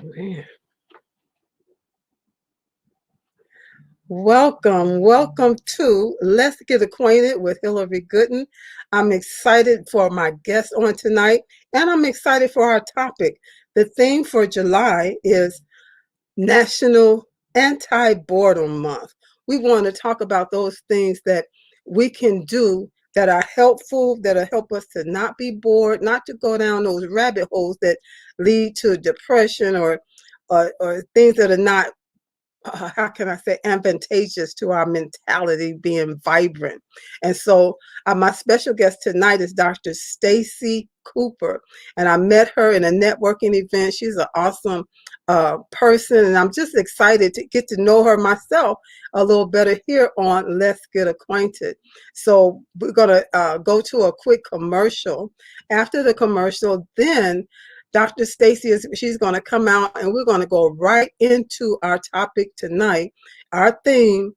Man. Welcome to Let's Get Acquainted with Hillary Gooden. I'm excited for my guest on tonight, and I'm excited for our topic. The theme for July is National Anti-Boredom Month. We want to talk about those things that we can do that are helpful, that'll help us to not be bored, not to go down those rabbit holes that lead to depression or things that are not how can I say, advantageous to our mentality being vibrant. And so my special guest tonight is Dr. Stacey Cooper. And I met her in a networking event. She's an awesome person. And I'm just excited to get to know her myself a little better here on Let's Get Acquainted. So we're going to go to a quick commercial. After the commercial, then Dr. Stacey she's going to come out and we're going to go right into our topic tonight, our theme,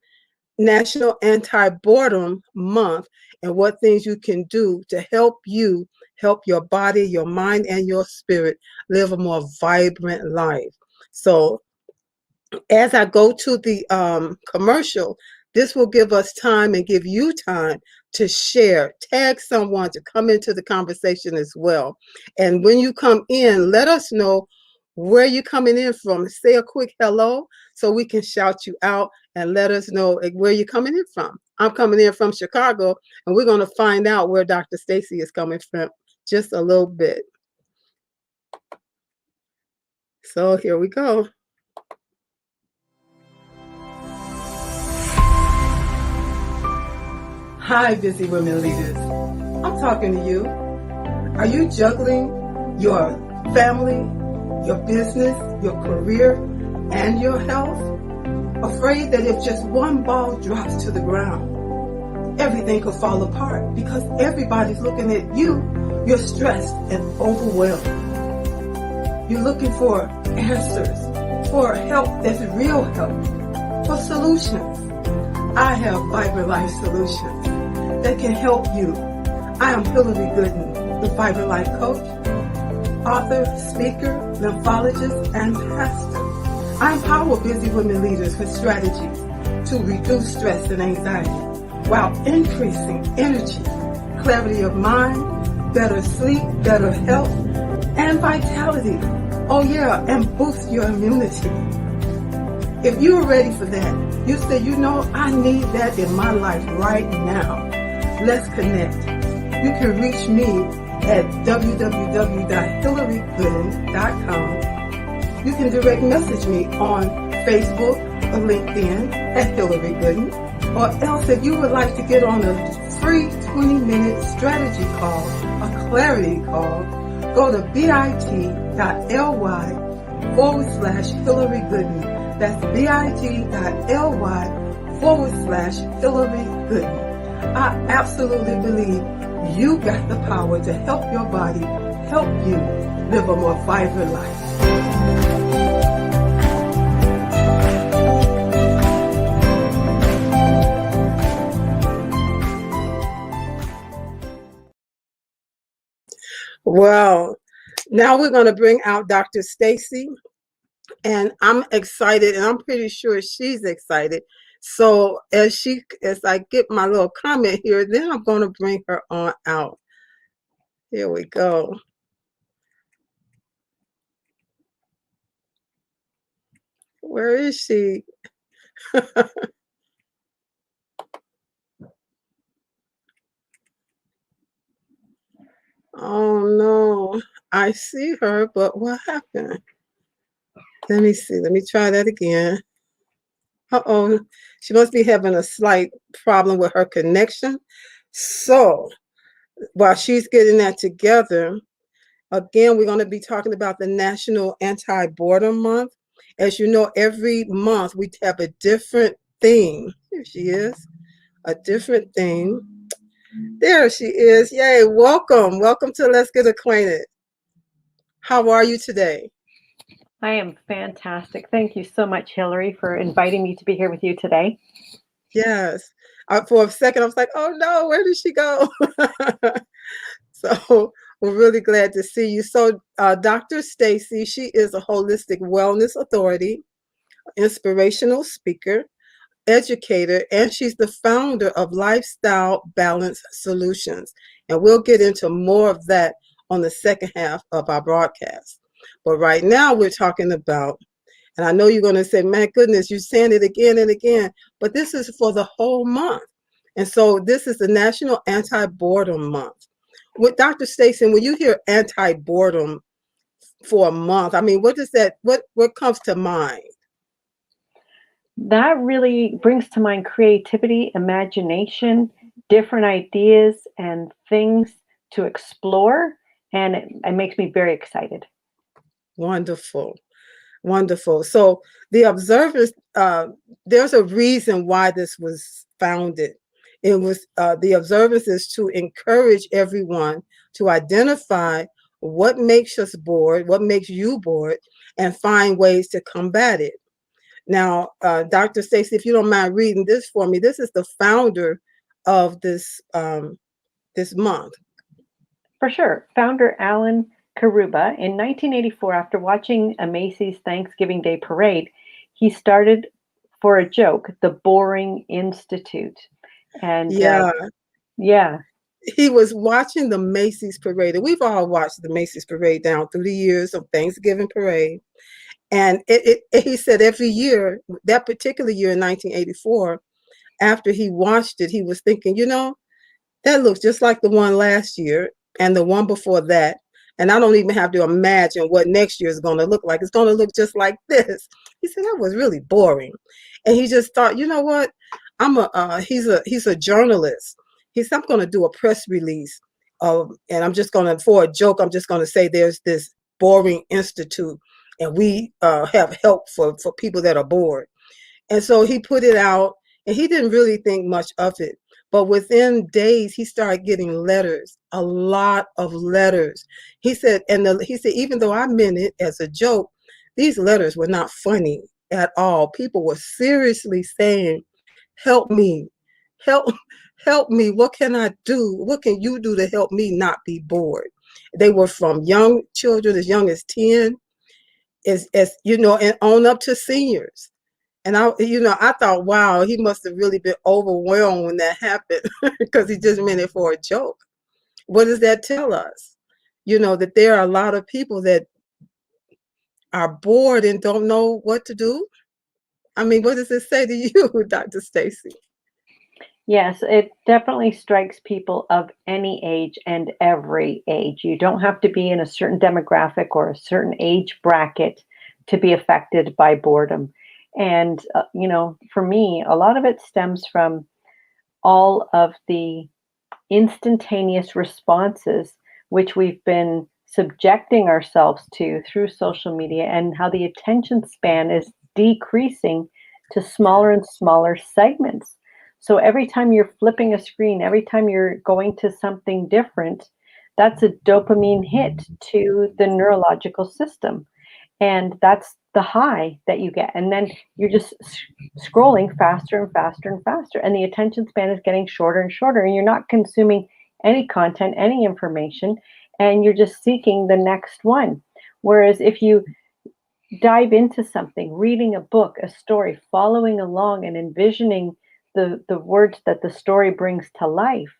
National Anti-Boredom Month, and what things you can do to help you help your body, your mind, and your spirit live a more vibrant life. So as I go to the commercial, this will give us time and give you time to share, tag someone to come into the conversation as well. And when you come in, let us know where you're coming in from. Say a quick hello so we can shout you out and let us know where you're coming in from. I'm coming in from Chicago, and we're going to find out where Dr. Stacey is coming from just a little bit. So here we go. Hi, busy women leaders. I'm talking to you. Are you juggling your family, your business, your career, and your health? Afraid that if just one ball drops to the ground, everything could fall apart because everybody's looking at you. You're stressed and overwhelmed. You're looking for answers, for help that's real help, for solutions. I have Vibrant Life Solutions that can help you. I am Hillary Gooden, the Vibrant Life Coach, author, speaker, lymphologist, and pastor. I empower busy women leaders with strategies to reduce stress and anxiety while increasing energy, clarity of mind, better sleep, better health, and vitality. Oh yeah, and boost your immunity. If you're ready for that, you say, I need that in my life right now. Let's connect. You can reach me at www.hillarygooden.com. You can direct message me on Facebook or LinkedIn at Hillary Gooden. Or else if you would like to get on a free 20-minute strategy call, a clarity call, go to bit.ly/Hillary Gooden. That's bit.ly/Hillary Gooden. I absolutely believe you got the power to help your body, help you live a more vibrant life. Well, now we're going to bring out Dr. Stacey. And I'm excited, and I'm pretty sure she's excited. So as I get my little comment here, then I'm going to bring her on out. Here we go. Where is she? Oh no, I see her, but what happened? Let me see. Let me try that again. Uh-oh, she must be having a slight problem with her connection. So while she's getting that together, again, we're going to be talking about the National Anti-Boredom Month. As you know, every month we have a different theme. Here she is, a different theme. There she is. Yay, welcome. Welcome to Let's Get Acquainted. How are you today? I am fantastic. Thank you so much, Hillary, for inviting me to be here with you today. Yes. For a second, I was like, oh no, where did she go? So We're really glad to see you. So, Dr. Stacey, she is a holistic wellness authority, inspirational speaker, educator, and she's the founder of Lifestyle Balance Solutions. And we'll get into more of that on the second half of our broadcast. But right now, we're talking about, and I know you're going to say, "My goodness, you're saying it again and again," but this is for the whole month. And so this is the National Anti-Boredom Month. With Dr. Stacey, when you hear anti-boredom for a month, I mean, what does that, what comes to mind? That really brings to mind creativity, imagination, different ideas, and things to explore. And it makes me very excited. Wonderful. Wonderful. So the observers, there's a reason why this was founded. It was the observers is to encourage everyone to identify what makes us bored, what makes you bored, and find ways to combat it. Now, Dr. Stacey, if you don't mind reading this for me, this is the founder of this month. For sure. Founder Alan Karuba in 1984, after watching a Macy's Thanksgiving Day parade, he started for a joke the Boring Institute. And Yeah, yeah, he was watching the Macy's parade. And we've all watched the Macy's parade down through the years of Thanksgiving parade. And he said every year, that particular year in 1984, after he watched it, he was thinking, that looks just like the one last year and the one before that. And I don't even have to imagine what next year is going to look like. It's going to look just like this. He said that was really boring. And he just thought, you know what? He's a journalist. He said, I'm going to do a press release and I'm just going to, for a joke, I'm just going to say there's this boring institute and we have help for people that are bored. And so he put it out and he didn't really think much of it. But within days, he started getting letters, a lot of letters. He said, he said, even though I meant it as a joke, these letters were not funny at all. People were seriously saying, help me, help, help me. What can I do? What can you do to help me not be bored? They were from young children as young as 10, and on up to seniors. And I thought, wow, he must have really been overwhelmed when that happened because he just meant it for a joke. What does that tell us? That there are a lot of people that are bored and don't know what to do. I mean, what does it say to you, Dr. Stacey? yes, it definitely strikes people of any age and every age. You don't have to be in a certain demographic or a certain age bracket to be affected by boredom. And, for me, a lot of it stems from all of the instantaneous responses which we've been subjecting ourselves to through social media, and how the attention span is decreasing to smaller and smaller segments. So every time you're flipping a screen, every time you're going to something different, that's a dopamine hit to the neurological system. And that's the high that you get. And then you're just scrolling faster and faster and faster. And the attention span is getting shorter and shorter. And you're not consuming any content, any information, and you're just seeking the next one. Whereas if you dive into something, reading a book, a story, following along and envisioning the words that the story brings to life,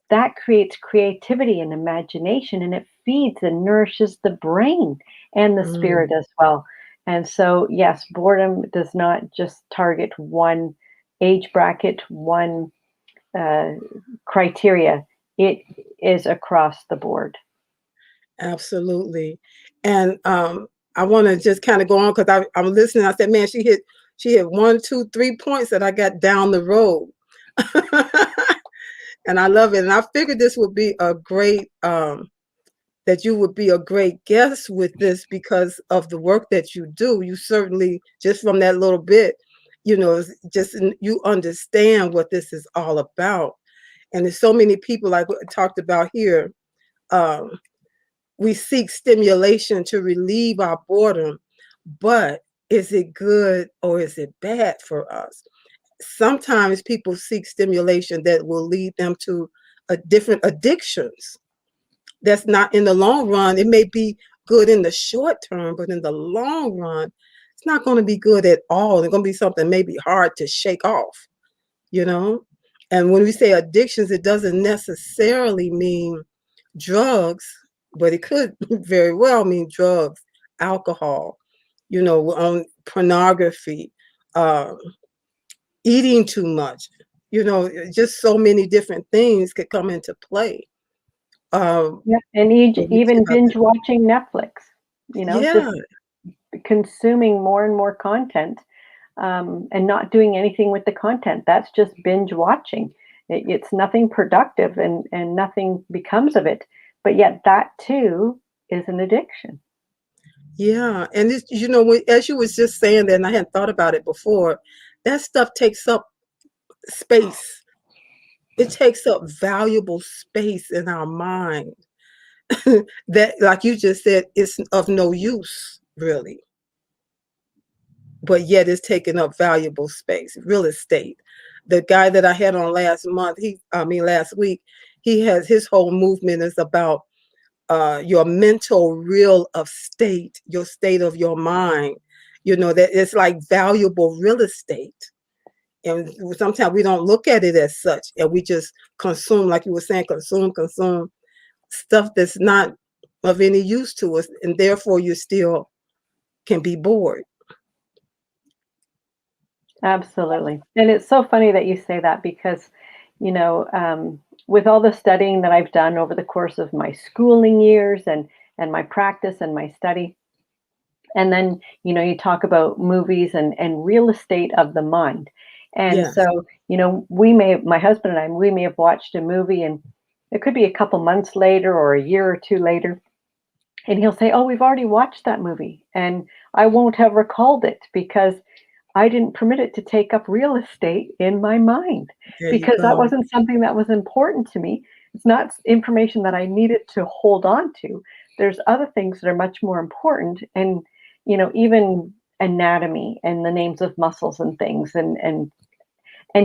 that creates creativity and imagination, and it feeds and nourishes the brain and the spirit Mm, as well. And so, yes, boredom does not just target one age bracket, one uh, criteria. It is across the board. absolutely. And I want to just kind of go on because I'm listening. I said, man, she hit 1, 2, 3 points that I got down the road. And I love it. And I figured this would be a great that you would be a great guest with this because of the work that you do. You certainly, just from that little bit, you understand what this is all about. And there's so many people, like we talked about here. Um, we seek stimulation to relieve our boredom, but is it good or is it bad for us? Sometimes people seek stimulation that will lead them to a different addictions. that's not in the long run. It may be good in the short term, but in the long run, it's not going to be good at all. It's going to be something maybe hard to shake off, you know? And when we say addictions, it doesn't necessarily mean drugs, but it could very well mean drugs, alcohol, on pornography, um, eating too much, just so many different things could come into play. Yeah, and When we think even about binge that. watching Netflix, Yeah, just consuming more and more content, and not doing anything with the content. That's just binge watching. It's nothing productive, and nothing becomes of it. But yet, that too is an addiction. yeah. And it's, as you was just saying that, and I hadn't thought about it before, that stuff takes up space. It takes up valuable space in our mind that, like you just said, is of no use, really. But yet it's taking up valuable space. Real estate. The guy that I had on last week, he has his whole movement is about your mental real estate, your state of your mind. That it's like valuable real estate. And sometimes we don't look at it as such, and we just consume, like you were saying, consume stuff that's not of any use to us, and therefore you still can be bored. Absolutely. And it's so funny that you say that because, with all the studying that I've done over the course of my schooling years and my practice and my study, and then, you talk about movies and real estate of the mind. And Yes. so, my husband and I, we may have watched a movie and it could be a couple months later or a year or two later. And he'll say, "Oh, we've already watched that movie." And I won't have recalled it because I didn't permit it to take up real estate in my mind There you because that go. wasn't something that was important to me. It's not information that I needed to hold on to. There's other things that are much more important. And, even anatomy and the names of muscles and things. And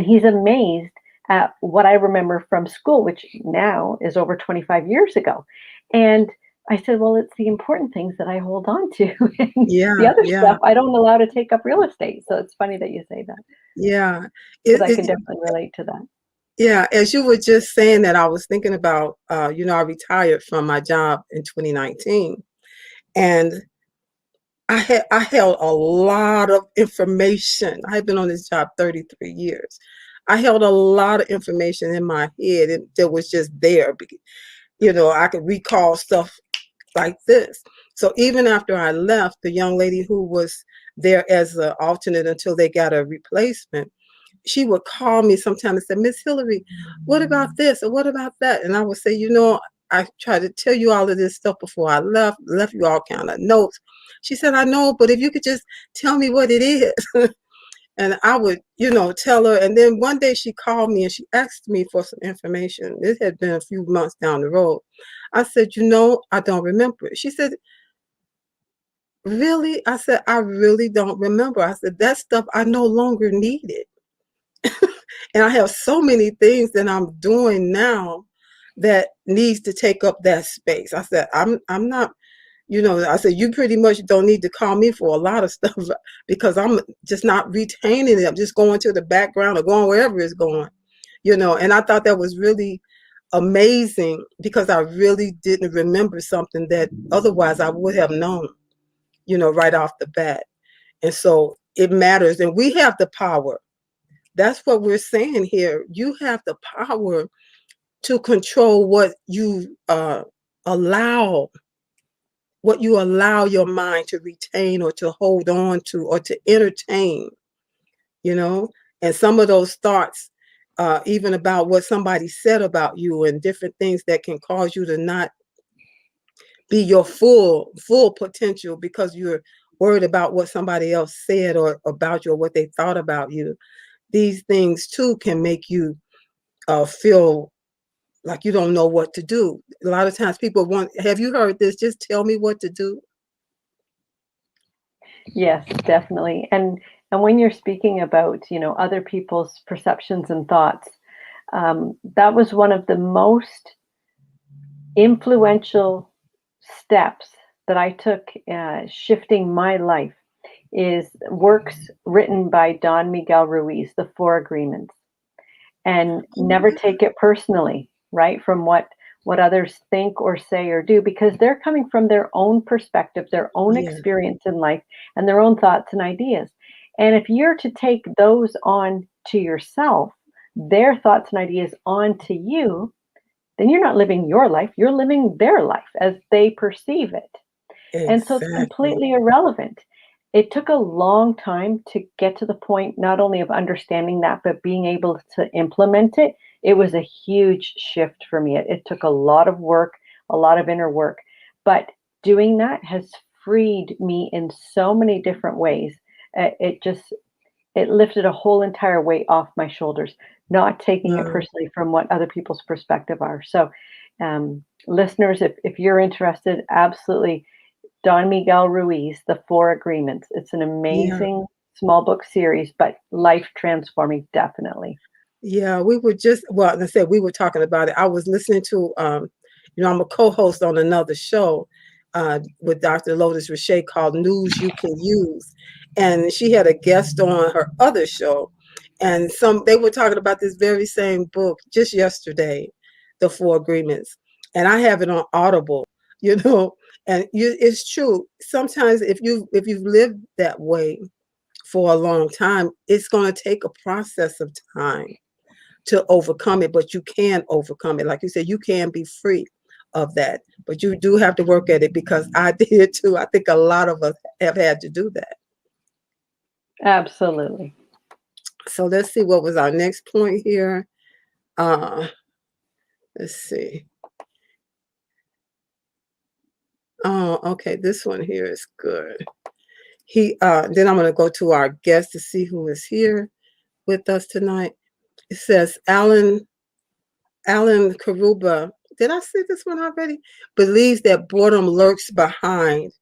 he's amazed at what I remember from school, which now is over 25 years ago. And I said, well, it's the important things that I hold on to. And the Yeah, other yeah, stuff I don't allow to take up real estate. So it's funny that you say that yeah. because It, I can it, definitely relate to that. yeah, as you were just saying that, I was thinking about, I retired from my job in 2019, and I held a lot of information. I had been on this job 33 years. I held a lot of information in my head that was just there. I could recall stuff like this. So even after I left, the young lady who was there as an alternate until they got a replacement, she would call me sometime and say, Miss Hillary, what about this or what about that? And I would say, I tried to tell you all of this stuff before I left you all kind of notes. She said, I know, but if you could just tell me what it is. And I would, tell her. And then one day she called me and she asked me for some information. It had been a few months down the road. I said, I don't remember it. She said, really? I said, I really don't remember. I said, that stuff I no longer need it. And I have so many things that I'm doing now that needs to take up that space. I said, I'm not, I said, you pretty much don't need to call me for a lot of stuff because I'm just not retaining it. I'm just going to the background or going wherever it's going, and I thought that was really amazing because I really didn't remember something that otherwise I would have known, right off the bat. And so it matters. And we have the power. That's what we're saying here. You have the power to control allow, what you allow your mind to retain or to hold on to or to entertain, you know? And some of those thoughts, even about what somebody said about you and different things that can cause you to not be your full potential because you're worried about what somebody else said or about you or what they thought about you. These things too can make you feel like you don't know what to do. A lot of times people have you heard this? Just tell me what to do. Yes, definitely. And when you're speaking about, other people's perceptions and thoughts, that was one of the most influential steps that I took shifting my life is works written by Don Miguel Ruiz, The Four Agreements, and Oh, never take it personally, right? From what others think or say or do, because they're coming from their own perspective, their own yeah, experience in life, and their own thoughts and ideas. And if you're to take those on to yourself, their thoughts and ideas on to you, then you're not living your life, you're living their life as they perceive it. And so it's exactly. completely irrelevant. It took a long time to get to the point not only of understanding that, but being able to implement it. It was a huge shift for me. It took a lot of work, a lot of inner work. But doing that has freed me in so many different ways. It lifted a whole entire weight off my shoulders, not taking it Wow. personally from what other people's perspective are. So, listeners, if you're interested, absolutely Don Miguel Ruiz, The Four Agreements. It's an Yeah. amazing small book series, but life transforming, definitely. Yeah, we were just well, I said we were talking about it. I was listening to I'm a co-host on another show with Dr. Lotus Richey called News You Can Use. And she had a guest on her other show. And they were talking about this very same book just yesterday, The Four Agreements. And I have it on Audible, you know, and it's true. Sometimes if you've lived that way for a long time, it's going to take a process of time to overcome it, but you can overcome it. Like you said, you can be free of that, but you do have to work at it because I did too. I think a lot of us have had to do that. Absolutely. So let's see what was our next point here. Uh, let's see. Oh, okay. This one here is good. Then I'm going to go to our guest to see who is here with us tonight. It says Alan Karuba. Did I say this one already? Believes that boredom lurks behind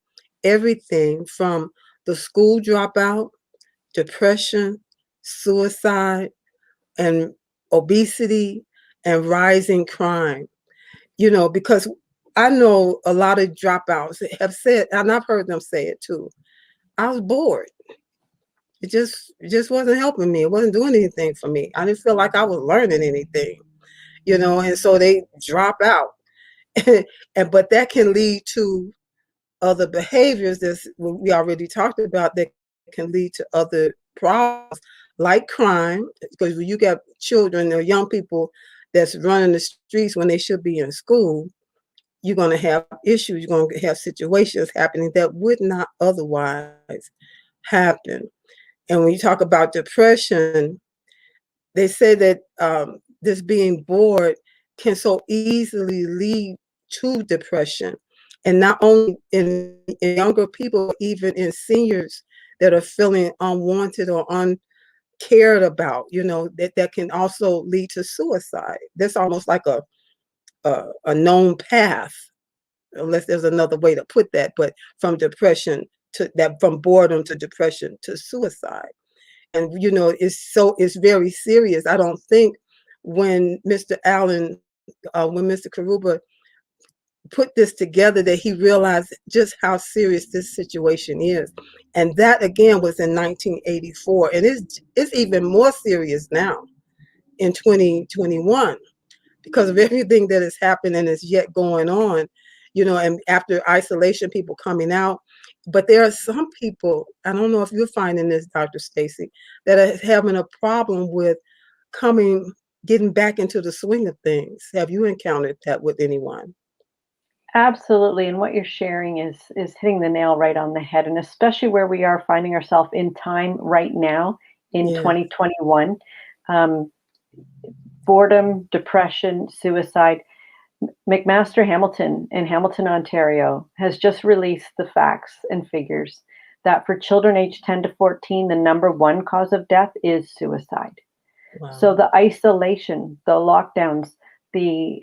everything from the school dropout, depression, suicide, and obesity and rising crime. Because I know a lot of dropouts have said, and I've heard them say it too. I was bored. It just wasn't helping me. It wasn't doing anything for me. I didn't feel like I was learning anything, and so they drop out. and but that can lead to other behaviors that we already talked about that can lead to other problems like crime, because when you got children or young people that's running the streets when they should be in school, you're going to have issues, you're going to have situations happening that would not otherwise happen. And when you talk about depression, they say that this being bored can so easily lead to depression, and not only in younger people, even in seniors that are feeling unwanted or uncared about. That can also lead to suicide. That's almost like a known path, unless there's another way to put that. But from boredom to depression to suicide. And it's very serious. I don't think when Mr. Karuba put this together that he realized just how serious this situation is. And that again was in 1984, and it's even more serious now in 2021 because of everything that has happened and is yet going on. And after isolation, people coming out. But there are some people, I don't know if you're finding this, Dr. Stacey, that are having a problem with getting back into the swing of things. Have you encountered that with anyone? Absolutely. And what you're sharing is hitting the nail right on the head. And especially where we are finding ourselves in time right now in Yeah. 2021. Um, Boredom, depression, suicide. McMaster Hamilton in Hamilton, Ontario, has just released the facts and figures that for children aged 10 to 14, the number one cause of death is suicide. So Wow. the isolation, the lockdowns, the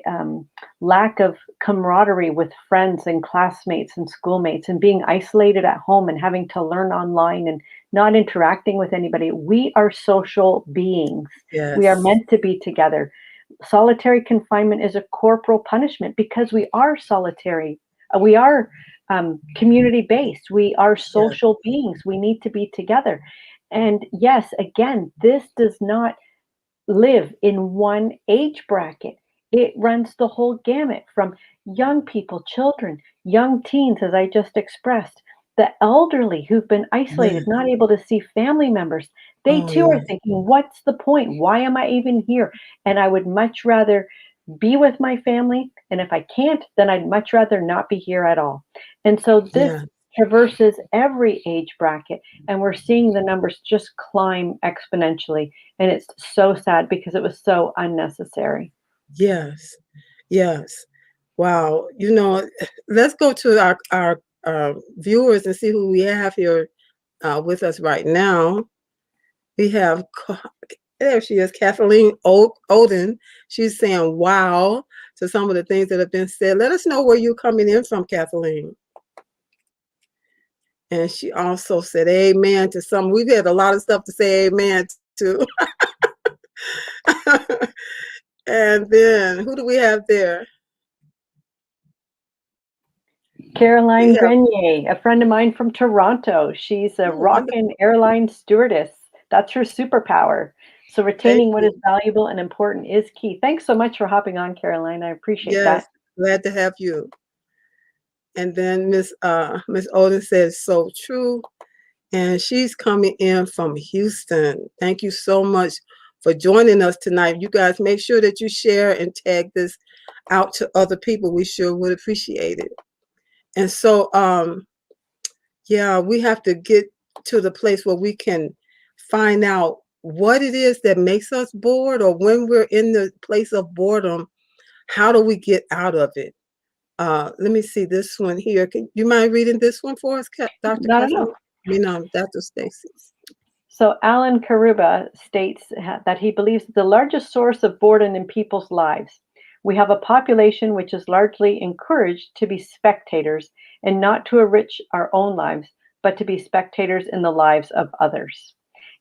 lack of camaraderie with friends and classmates and schoolmates, and being isolated at home and having to learn online and not interacting with anybody. We are social beings. We are Yes. meant to be together. Solitary confinement is a corporal punishment because we are solitary. We are community based. We are Yeah. social beings. We need to be together. And yes, again, this does not live in one age bracket. It runs the whole gamut from young people, children, young teens, as I just expressed, the elderly who've been isolated, Yeah. not able to see family members. They Oh, too are yes. thinking, what's the point? Why am I even here? And I would much rather be with my family. And if I can't, then I'd much rather not be here at all. And so this Yeah. traverses every age bracket, and we're seeing the numbers just climb exponentially. And it's so sad because it was so unnecessary. Yes. Yes. Wow. Let's go to our viewers and see who we have here with us right now. We have there she is, Kathleen Oden. She's saying wow to some of the things that have been said. Let us know where you're coming in from, Kathleen. And she also said amen to some. We've had a lot of stuff to say amen to. And then who do we have there? We Caroline have, Grenier, a friend of mine from Toronto. She's a oh, wonderful. rockin' airline stewardess. That's her superpower. So Thank retaining what you. is valuable and important is key. Thanks so much for hopping on, Caroline. I appreciate Yes, that. glad to have you. And then Miss Oden says so true. And she's coming in from Houston. Thank you so much for joining us tonight. You guys make sure that you share and tag this out to other people. We sure would appreciate it. And so yeah, we have to get to the place where we can find out what it is that makes us bored, or when we're in the place of boredom, how do we get out of it? Let me see this one here. Can you mind reading this one for us, Dr. Not at Kathleen? all. Dr. Stacey. So Alan Karuba states that he believes that the largest source of boredom in people's lives. We have a population which is largely encouraged to be spectators and not to enrich our own lives, but to be spectators in the lives of others.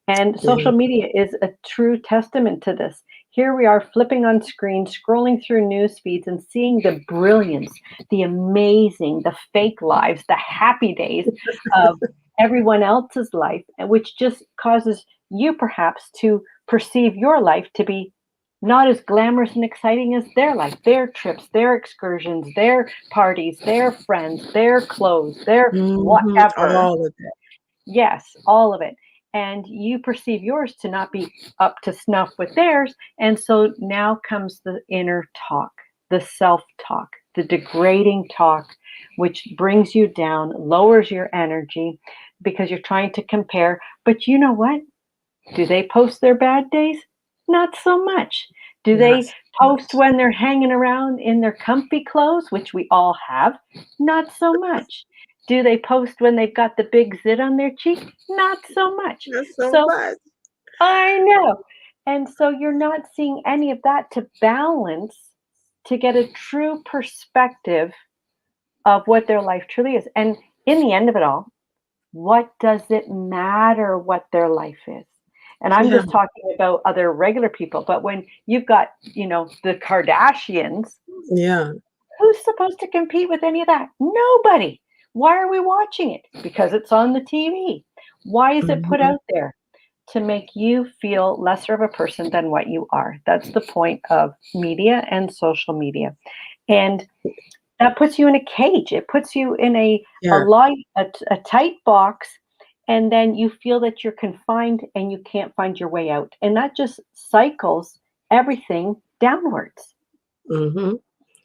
And Yeah. social media is a true testament to this. Here we are flipping on screens, scrolling through news feeds and seeing the brilliance, the amazing, the fake lives, the happy days of everyone else's life, which just causes you perhaps to perceive your life to be not as glamorous and exciting as their life, their trips, their excursions, their parties, their friends, their clothes, their whatever. All of that. Yes, all of it. And you perceive yours to not be up to snuff with theirs. And so now comes the inner talk, the self talk, the degrading talk, which brings you down, lowers your energy because you're trying to compare. But you know what? Do they post their bad days? Not so much. Do Not they so post much. when they're hanging around in their comfy clothes, which we all have? Not so much. Do they post when they've got the big zit on their cheek? Not so much. Not so So much. I know. And so you're not seeing any of that to balance, to get a true perspective of what their life truly is. And in the end of it all, what does it matter what their life is? And I'm Yeah. just talking about other regular people, but when you've got, the Kardashians, Yeah. who's supposed to compete with any of that? Nobody. Why are we watching it? Because it's on the TV. Why is it put Mhm. out there? To make you feel lesser of a person than what you are. That's the point of media and social media. And that puts you in a cage. It puts you in a Yeah. light, a tight box, and then you feel that you're confined and you can't find your way out. And that just cycles everything downwards. Mhm.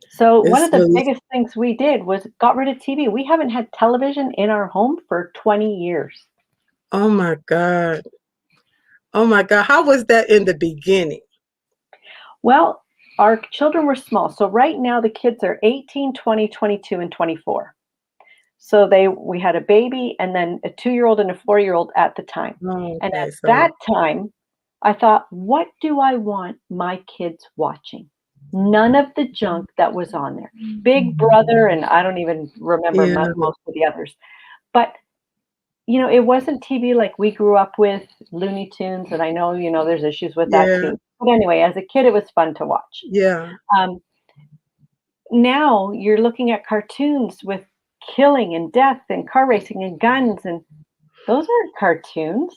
So one It's of the really, biggest things we did was got rid of TV. We haven't had television in our home for 20 years. oh my God. Oh my God. How was that in the beginning? Well, our children were small. So right now the kids are 18, 20, 22, and 24. So we had a baby and then a 2-year-old and a 4-year-old at the time. Oh, And okay. at So, that time, I thought, what do I want my kids watching? None of the junk that was on there. Big Brother, and I don't even remember yeah. most of the others. But it wasn't TV like we grew up with, Looney Tunes, and I know, there's issues with that Yeah. too. But anyway, as a kid, it was fun to watch. Yeah. Um, Now you're looking at cartoons with killing and death and car racing and guns, and those aren't cartoons.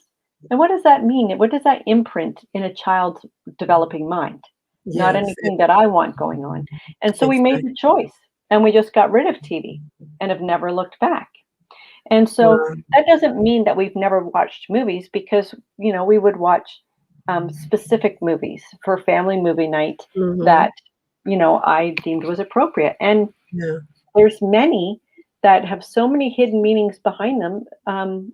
And what does that mean? What does that imprint in a child's developing mind? Not Yes. anything that I want going on. And so we made Exactly. the choice and we just got rid of TV and have never looked back. And so Wow. that doesn't mean that we've never watched movies because, we would watch specific movies for family movie night Hmm. that, I deemed was appropriate. And Yeah. there's many that have so many hidden meanings behind them.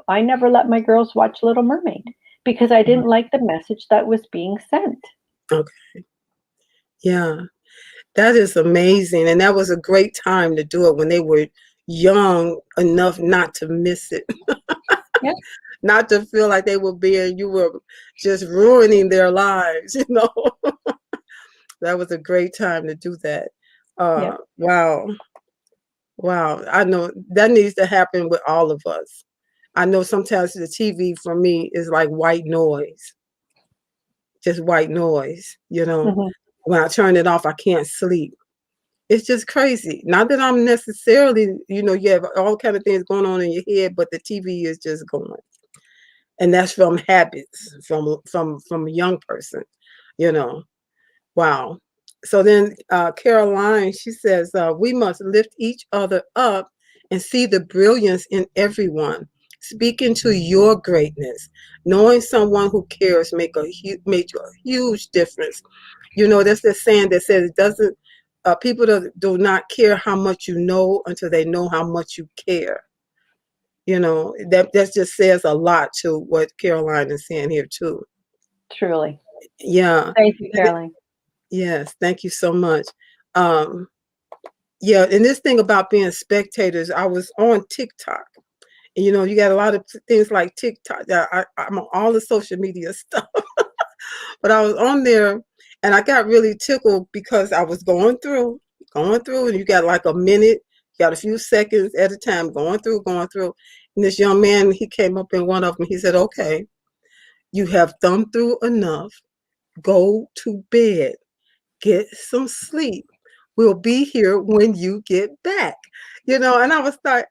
I never let my girls watch Little Mermaid because I didn't like the message that was being sent. Okay. Yeah. That is amazing. And that was a great time to do it when they were young enough not to miss it, Yeah, not to feel like they were being, you were just ruining their lives, you know. That was a great time to do that. yeah, Wow. Wow. I know that needs to happen with all of us. I know sometimes the TV for me is like white noise, just white noise, you know. mhm, When I turn it off, I can't sleep. It's just crazy. Not that I'm necessarily, you have all kind of things going on in your head, but the TV is just going. And that's from habits, from a young person, you know. Wow. So then Caroline, she says, we must lift each other up and see the brilliance in everyone. Speaking to your greatness, knowing someone who cares make a huge difference. That's the saying that says it doesn't. People do not care how much you know until they know how much you care. That just says a lot to what Caroline is saying here too. truly. Yeah. Thank you, Caroline. Yes, thank you so much. Um, yeah, and this thing about being spectators, I was on TikTok. And, you got a lot of things like TikTok. I'm on all the social media stuff, but I was on there and I got really tickled because I was going through, and you got like a minute, you got a few seconds at a time going through. And this young man, he came up in one of them. He said, okay, you have thumbed through enough. Go to bed. Get some sleep. We'll be here when you get back. And I was like,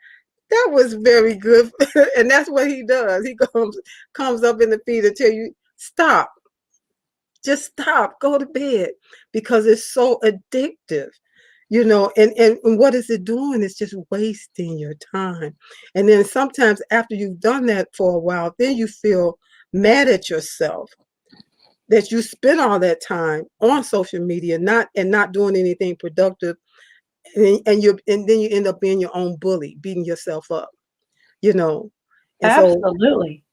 that was very good. And that's what he does. He comes up in the feed and tell you, stop. Just stop. Go to bed because it's so addictive. And what is it doing? It's just wasting your time. And then sometimes after you've done that for a while, then you feel mad at yourself that you spent all that time on social media, not doing anything productive, and then you end up being your own bully, beating yourself up, you know. And so Absolutely.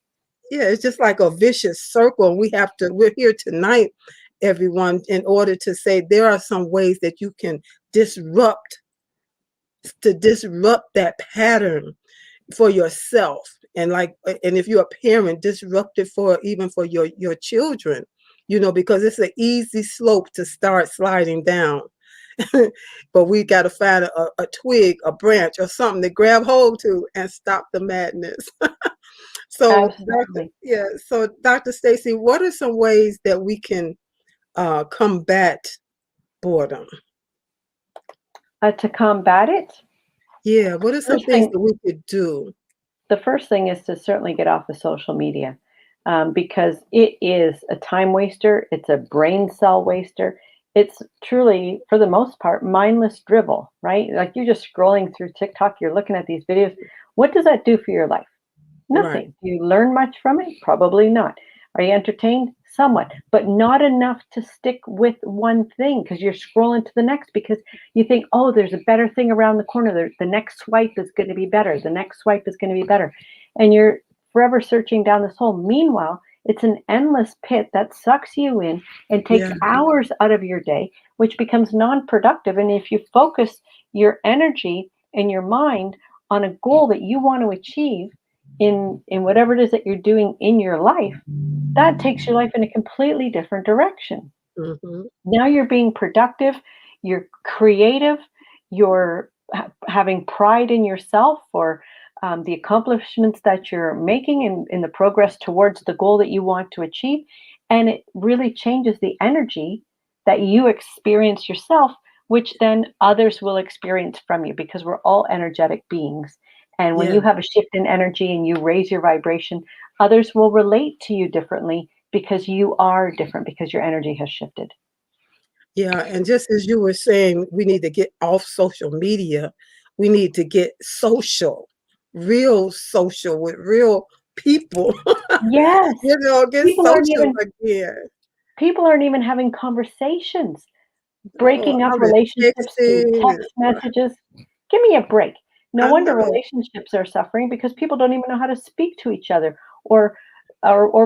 yeah, it's just like a vicious circle. We're here tonight, everyone, in order to say there are some ways that you can disrupt disrupt that pattern for yourself. And if you're a parent, disrupt it for even for your children, because it's an easy slope to start sliding down. But we got to find a twig, a branch, or something to grab hold to and stop the madness. So, Absolutely. Dr. Stacey, what are some ways that we can combat boredom? To combat it, Yeah, what are some first things thing that we could do? the first thing is to certainly get off of social media because it is a time waster, it's a brain cell waster. It's truly, for the most part, mindless drivel, right? Like you're just scrolling through TikTok, you're looking at these videos. What does that do for your life? Right. Nothing. Do you learn much from it? Probably not. Are you entertained? Somewhat, but not enough to stick with one thing because you're scrolling to the next because you think, oh, there's a better thing around the corner. The next swipe is going to be better. The next swipe is going to be better. And you're forever searching down this hole. Meanwhile, it's an endless pit that sucks you in and takes Yeah. hours out of your day, which becomes non productive. And if you focus your energy and your mind on a goal that you want to achieve, in whatever it is that you're doing in your life, that takes your life in a completely different direction. Hmm. Now you're being productive, you're creative, you're having pride in yourself for the accomplishments that you're making in the progress towards the goal that you want to achieve. And it really changes the energy that you experience yourself, which then others will experience from you because we're all energetic beings. And when Yeah. you have a shift in energy and you raise your vibration, others will relate to you differently because you are different because your energy has shifted. Yeah, and just as you were saying, we need to get off social media. We need to get social, real social with real people. Yes. Get People aren't social even again. people aren't even having conversations. Oh, Breaking up all this relationships through texting and text messages. Give me a break. No I wonder know. relationships are suffering because people don't even know how to speak to each other or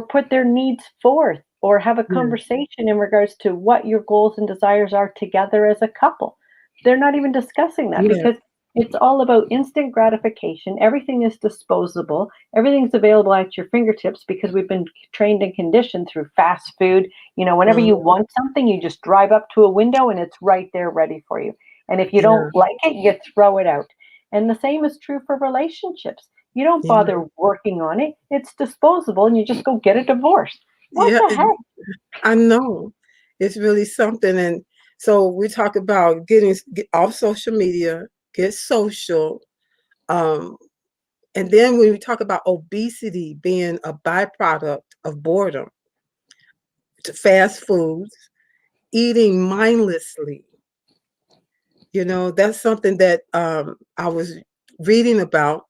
put their needs forth or have a Yeah, conversation in regards to what your goals and desires are together as a couple. They're not even discussing that yeah, because it's all about instant gratification. Everything is disposable. Everything's available at your fingertips because we've been trained and conditioned through fast food. Whenever you mhm, want something, you just drive up to a window and it's right there ready for you. And if you yeah, don't like it, you throw it out. And the same is true for relationships. You don't yeah, bother working on it. It's disposable and you just go get a divorce. What yeah. the heck? I know. It's really something. And so we talk about get off social media, get social. Um, and then when we talk about obesity being a byproduct of boredom, to fast foods, eating mindlessly, that's something that I was reading about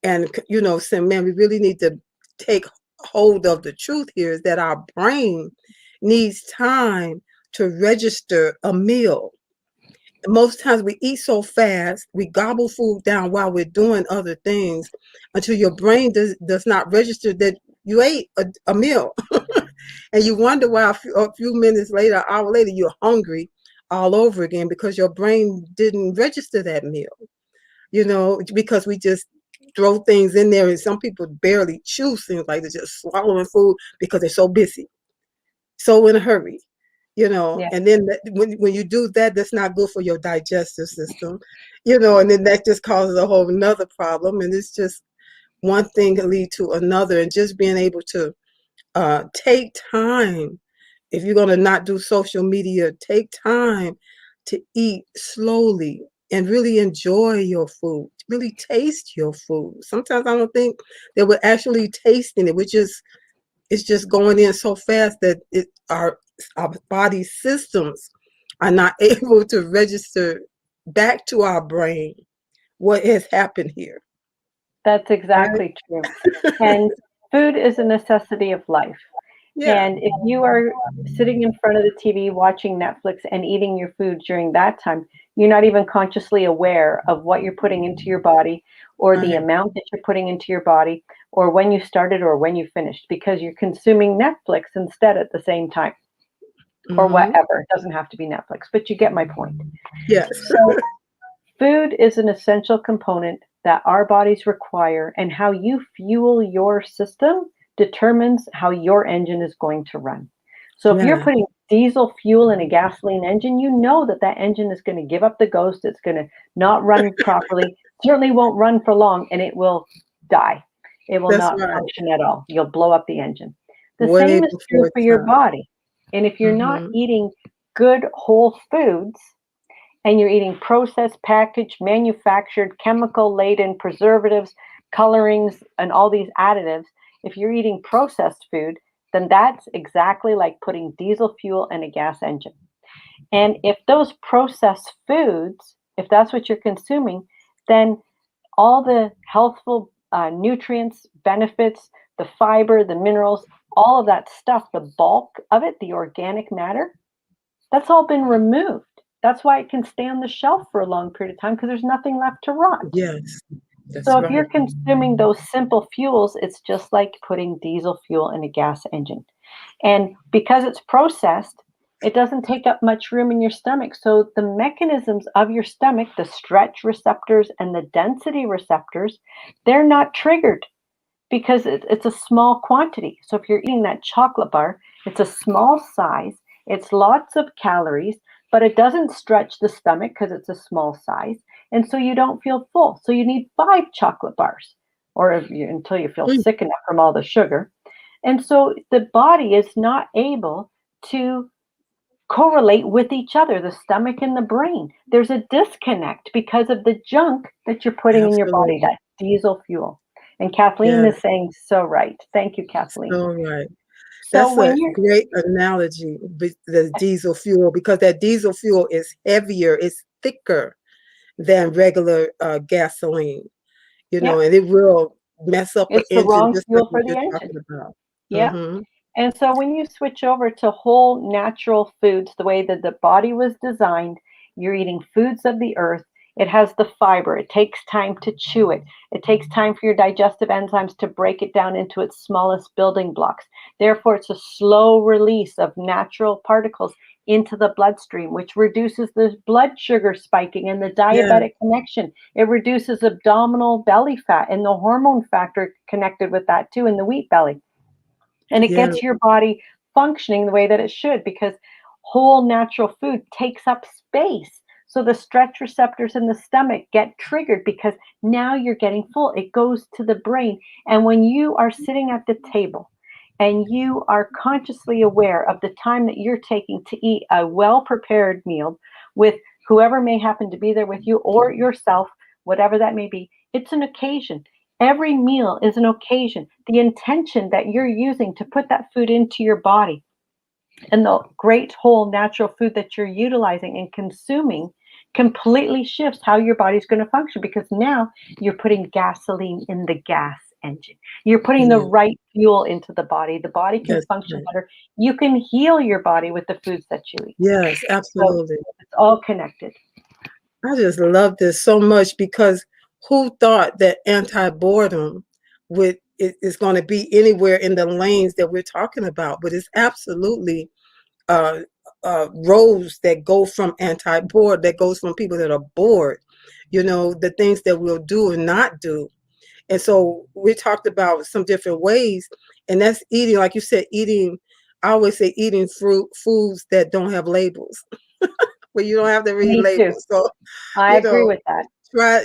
and, saying, man, we really need to take hold of the truth here is that our brain needs time to register a meal. Most times we eat so fast, we gobble food down while we're doing other things until your brain does not register that you ate a meal. And you wonder why a few minutes later, an hour later, you're hungry all over again because your brain didn't register that meal, because we just throw things in there and some people barely chew things like they're just swallowing food because they're so busy, so in a hurry, Yeah, and then when you do that, that's not good for your digestive system, and then that just causes a whole nother problem. And it's just one thing can lead to another. And just being able to take time, if you're going to not do social media, take time to eat slowly and really enjoy your food, really taste your food. Sometimes I don't think that we're actually tasting it. It's just going in so fast that our body systems are not able to register back to our brain what has happened here, that's right? exactly true. And food is a necessity of life. Yeah. And if you are sitting in front of the TV watching Netflix and eating your food during that time, you're not even consciously aware of what you're putting into your body or the Right. amount that you're putting into your body or when you started or when you finished because you're consuming Netflix instead at the same time or Mm-hmm. whatever. It doesn't have to be Netflix, but you get my point. Yes. So, food is an essential component that our bodies require, and how you fuel your system determines how your engine is going to run. So, if you're Yeah. putting diesel fuel in a gasoline engine, you know that that engine is going to give up the ghost. It's going to not run properly, certainly won't run for long, and it will die. It will That's not right. function at all. You'll blow up the engine. The Way same is true before for your time. body. And if you're not Mm-hmm. eating good whole foods, and you're eating processed, packaged, manufactured, chemical laden preservatives, colorings, and all these additives, if you're eating processed food, then that's exactly like putting diesel fuel in a gas engine. And if those processed foods, if that's what you're consuming, then all the healthful nutrients, benefits, the fiber, the minerals, all of that stuff, the bulk of it, the organic matter, that's all been removed. That's why it can stay on the shelf for a long period of time because there's nothing left to rot. Yes, that's So if right. you're consuming those simple fuels, it's just like putting diesel fuel in a gas engine. And because it's processed, it doesn't take up much room in your stomach. So the mechanisms of your stomach, the stretch receptors and the density receptors, they're not triggered because it's a small quantity. So if you're eating that chocolate bar, it's a small size, it's lots of calories, but it doesn't stretch the stomach because it's a small size. And so you don't feel full. So you need 5 chocolate bars or until you feel Mm, sick enough from all the sugar. And so the body is not able to correlate with each other, the stomach and the brain. There's a disconnect because of the junk that you're putting in your body, Absolutely. that diesel fuel. And Kathleen Yeah, is saying so right. Thank you, Kathleen. so right. So That's a when you're great analogy, the diesel fuel, because that diesel fuel is heavier, it's thicker than regular gasoline, yeah, and it will mess up an it's the engine wrong just like fuel what for the you're engine. talking about. Yeah. Hmm. And so when you switch over to whole natural foods, the way that the body was designed, you're eating foods of the earth. It has the fiber. It takes time to chew it. It takes time for your digestive enzymes to break it down into its smallest building blocks. Therefore, it's a slow release of natural particles into the bloodstream, which reduces the blood sugar spiking and the Yeah, diabetic connection. It reduces abdominal belly fat and the hormone factor connected with that too in the wheat belly, and it yeah, gets your body functioning the way that it should, because whole natural food takes up space. So the stretch receptors in the stomach get triggered because now you're getting full. It goes to the brain. And when you are sitting at the table and you are consciously aware of the time that you're taking to eat a well prepared meal with whoever may happen to be there with you or yourself, whatever that may be, it's an occasion. Every meal is an occasion. The intention that you're using to put that food into your body and the great whole natural food that you're utilizing and consuming completely shifts how your body's going to function, because now you're putting gasoline in the gas engine. You're putting the yeah. right fuel into the body. The body can That's function right. better. You can heal your body with the foods that you eat. Yes, So absolutely. it's all connected. I just love this so much because who thought that anti-boredom is going to be anywhere in the lanes that we're talking about? But it's absolutely uh, roles that go from anti-bored, that goes from people that are bored, the things that we'll do and not do. And so we talked about some different ways, and that's eating, like you said, eating. I always say eating foods that don't have labels, where you don't have to read Me too. labels. So, I you agree know, with that.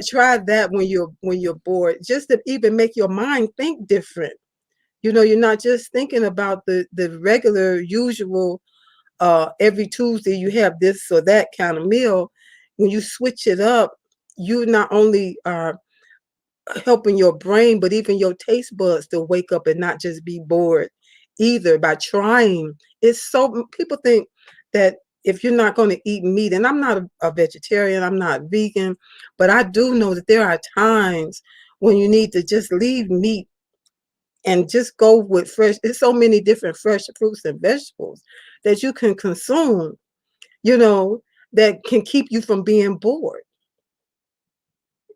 try that when you're bored, just to even make your mind think different. You're not just thinking about the regular, usual, every Tuesday you have this or that kind of meal. When you switch it up, you not only are helping your brain, but even your taste buds to wake up and not just be bored either by trying. It's so people think that if you're not going to eat meat, and I'm not a vegetarian, I'm not vegan, but I do know that there are times when you need to just leave meat and just go with fresh. There's so many different fresh fruits and vegetables that you can consume, you know, that can keep you from being bored.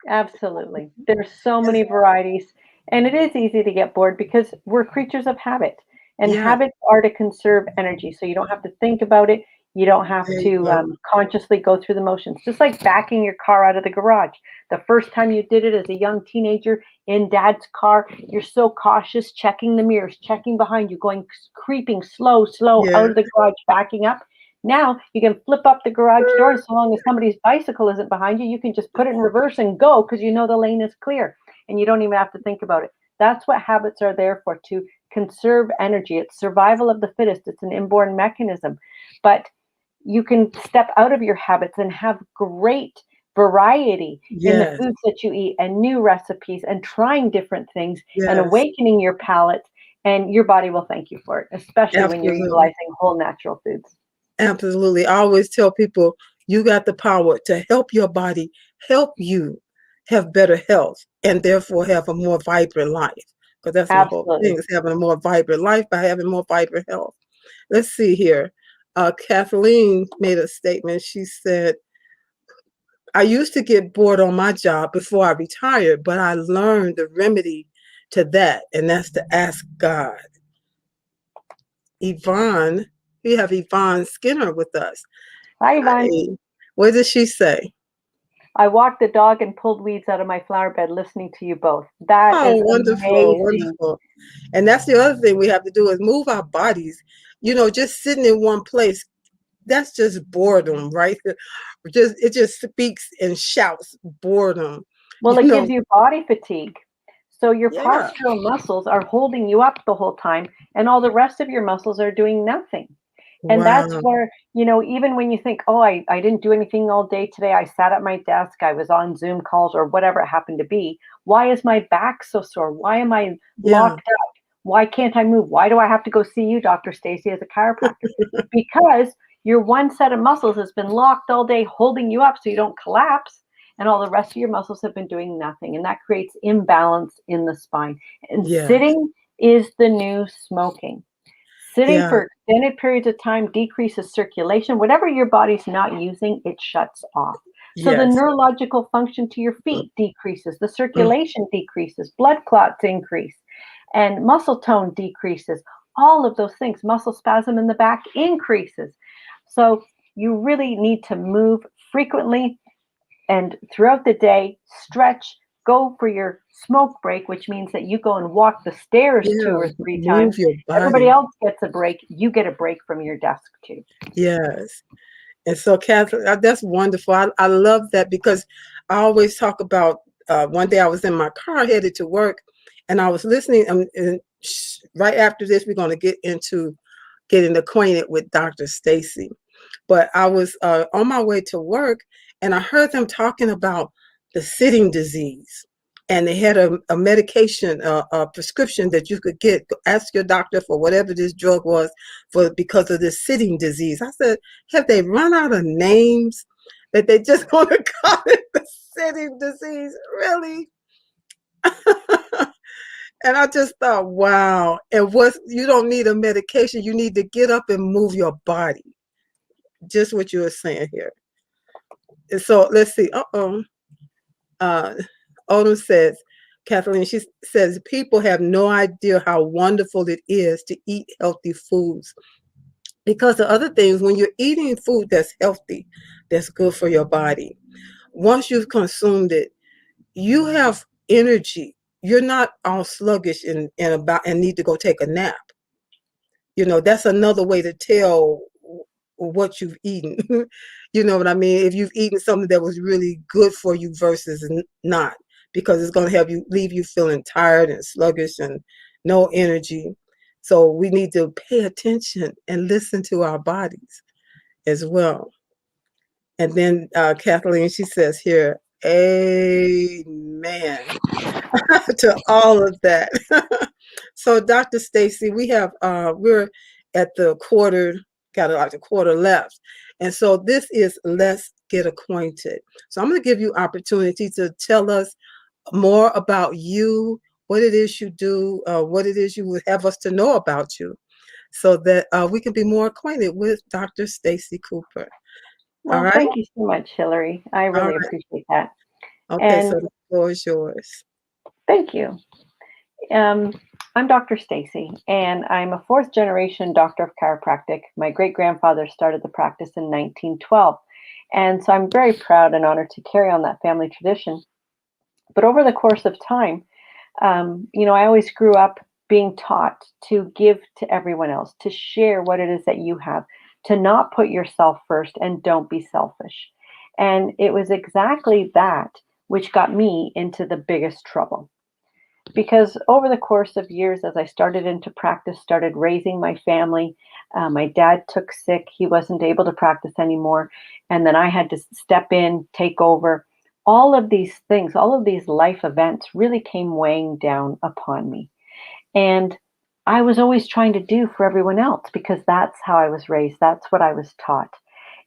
Absolutely. There's so many varieties, and it is easy to get bored because we're creatures of habit, and Yeah, habits are to conserve energy. So you don't have to think about it. You don't have there you to go. consciously go through the motions. Just like backing your car out of the garage. The first time you did it as a young teenager in dad's car, you're so cautious, checking the mirrors, checking behind you, going creeping slow Yeah. out of the garage, backing up. Now you can flip up the garage door, and so long as somebody's bicycle isn't behind you, you can just put it in reverse and go because you know the lane is clear and you don't even have to think about it. That's what habits are there for, to conserve energy. It's survival of the fittest, it's an inborn mechanism. But you can step out of your habits and have great variety in the Yes, foods that you eat and new recipes and trying different things and yes, awakening your palate, and your body will thank you for it, especially when you're absolutely. utilizing whole natural foods. Absolutely. I always tell people you got the power to help your body help you have better health and therefore have a more vibrant life. Because that's my whole thing Absolutely. is having a more vibrant life by having more vibrant health. Let's see here. Kathleen made a statement. She said, I used to get bored on my job before I retired, but I learned the remedy to that, and that's to ask God. Yvonne, we have Yvonne Skinner with us. Hi, Yvonne. Hi. What did she say? I walked the dog and pulled weeds out of my flower bed listening to you both. That Oh, is wonderful, amazing. wonderful. And that's the other thing we have to do is move our bodies. Just sitting in one place, that's just boredom, right? It just speaks and shouts boredom. Well, You it know, gives you body fatigue. So your Yeah. postural muscles are holding you up the whole time, and all the rest of your muscles are doing nothing. And that's Wow. where, even when you think, oh, I didn't do anything all day today, I sat at my desk, I was on Zoom calls or whatever it happened to be. Why is my back so sore? Why am I Yeah. locked up? Why can't I move? Why do I have to go see you, Dr. Stacey, as a chiropractor? Because your one set of muscles has been locked all day, holding you up so you don't collapse. And all the rest of your muscles have been doing nothing. And that creates imbalance in the spine. And Yes. sitting is the new smoking. Sitting Yeah. for extended periods of time decreases circulation. Whatever your body's not using, it shuts off. So the Yes. neurological function to your feet decreases, the Mm. circulation decreases, blood clots increase, and muscle tone decreases. All of those things, muscle spasm in the back increases. So you really need to move frequently and throughout the day, stretch, go for your smoke break, which means that you go and walk the stairs two Yeah. or three Move times. your Everybody body. else gets a break. You get a break from your desk too. Yes. And so, Catherine, that's wonderful. I love that because I always talk about one day I was in my car headed to work and I was listening. And right after this, we're going to get into getting acquainted with Dr. Stacey. But I was on my way to work and I heard them talking about the sitting disease. And they had a medication, a prescription that you could get. Ask your doctor for whatever this drug was for because of this sitting disease. I said, have they run out of names that they just want to call it the sitting disease? Really? And I just thought, wow. And you don't need a medication. You need to get up and move your body. Just what you were saying here. And so let's see. Uh, Odom says, Kathleen, she says, people have no idea how wonderful it is to eat healthy foods. Because the other things, when you're eating food that's healthy, that's good for your body, once you've consumed it, you have energy. You're not all sluggish and need to go take a nap. That's another way to tell what you've eaten. You know what I mean? If you've eaten something that was really good for you versus not, because it's going to have you leave you feeling tired and sluggish and no energy. So we need to pay attention and listen to our bodies as well. And then Kathleen, she says here, amen to all of that. So, Dr. Stacey, we're at the quarter, got like a quarter left. And so this is Let's Get Acquainted. So I'm going to give you opportunity to tell us more about you, what it is you do, what it is you would have us to know about you, so that we can be more acquainted with Dr. Stacey Cooper. All Well, right? thank you so much, Hillary. I All really right. appreciate that. Okay, And so the floor is yours. thank you. Um, I'm Dr. Stacey, and I'm a fourth generation doctor of chiropractic. My great grandfather started the practice in 1912. And so I'm very proud and honored to carry on that family tradition. But over the course of time, I always grew up being taught to give to everyone else, to share what it is that you have, to not put yourself first and don't be selfish. And it was exactly that which got me into the biggest trouble. Because over the course of years, as I started into practice, started raising my family, my dad took sick. He wasn't able to practice anymore. And then I had to step in, take over. All of these things, all of these life events really came weighing down upon me. And I was always trying to do for everyone else because that's how I was raised. That's what I was taught.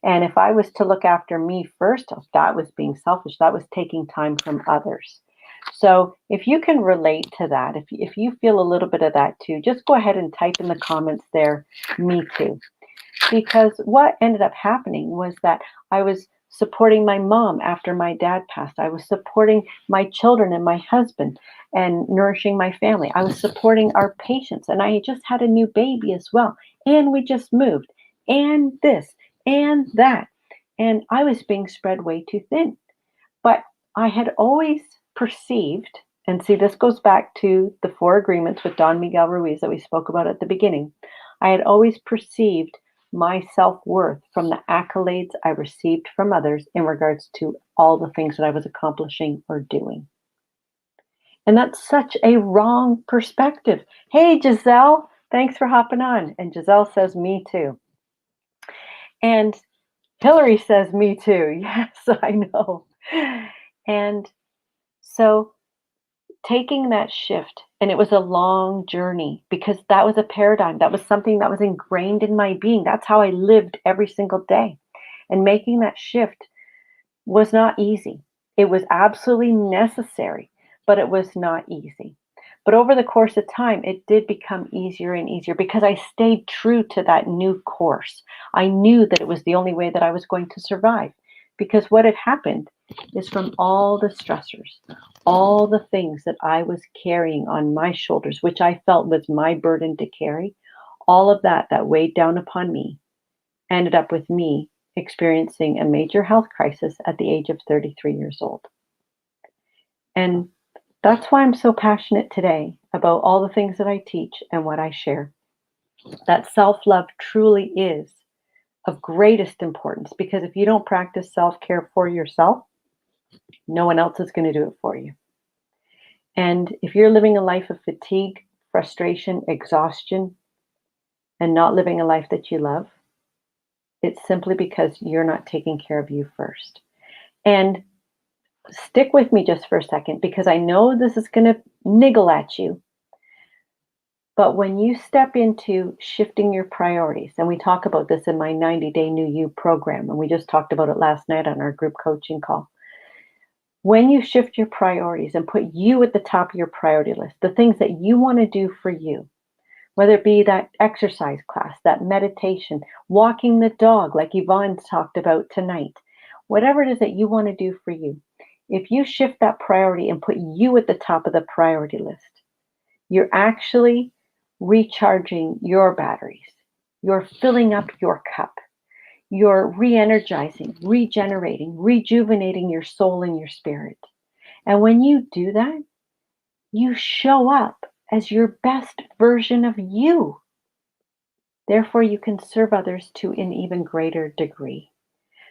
And if I was to look after me first, that was being selfish. That was taking time from others. So if you can relate to that, if you feel a little bit of that too, just go ahead and type in the comments there, me too. Because what ended up happening was that I was supporting my mom after my dad passed. I was supporting my children and my husband and nourishing my family. I was supporting our patients, and I just had a new baby as well. And we just moved, and this and that. And I was being spread way too thin. But I had always perceived, and see, this goes back to the four agreements with Don Miguel Ruiz that we spoke about at the beginning. I had always perceived my self worth from the accolades I received from others in regards to all the things that I was accomplishing or doing. And that's such a wrong perspective. Hey, Giselle, thanks for hopping on. And Giselle says, me too. And Hillary says, me too. Yes, I know. And so taking that shift, and it was a long journey because that was a paradigm. That was something that was ingrained in my being. That's how I lived every single day. And making that shift was not easy. It was absolutely necessary, but it was not easy. But over the course of time, it did become easier and easier because I stayed true to that new course. I knew that it was the only way that I was going to survive. Because what had happened is from all the stressors, all the things that I was carrying on my shoulders, which I felt was my burden to carry, all of that weighed down upon me, ended up with me experiencing a major health crisis at the age of 33 years old. And that's why I'm so passionate today about all the things that I teach and what I share. That self-love truly is of greatest importance, because if you don't practice self-care for yourself, no one else is going to do it for you. And if you're living a life of fatigue, frustration, exhaustion, and not living a life that you love, it's simply because you're not taking care of you first. And stick with me just for a second, because I know this is going to niggle at you. But when you step into shifting your priorities, and we talk about this in my 90-day New You program, and we just talked about it last night on our group coaching call. When you shift your priorities and put you at the top of your priority list, the things that you want to do for you, whether it be that exercise class, that meditation, walking the dog like Yvonne talked about tonight, whatever it is that you want to do for you, if you shift that priority and put you at the top of the priority list, you're actually recharging your batteries. You're filling up your cup. You're re-energizing, regenerating, rejuvenating your soul and your spirit. And when you do that, you show up as your best version of you. Therefore, you can serve others to an even greater degree.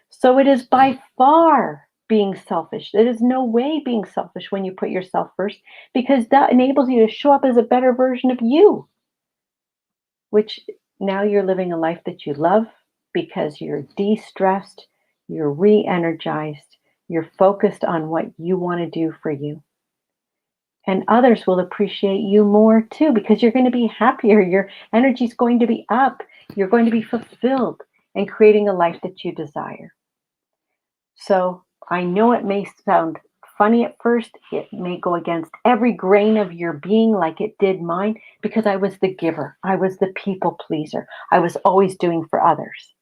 So it is by far being selfish. It is no way being selfish when you put yourself first, because that enables you to show up as a better version of you, which now you're living a life that you love because you're de-stressed, you're re-energized, you're focused on what you want to do for you. And others will appreciate you more too, because you're going to be happier. Your energy is going to be up. You're going to be fulfilled and creating a life that you desire. So I know it may sound funny at first. It may go against every grain of your being like it did mine, because I was the giver. I was the people pleaser. I was always doing for others.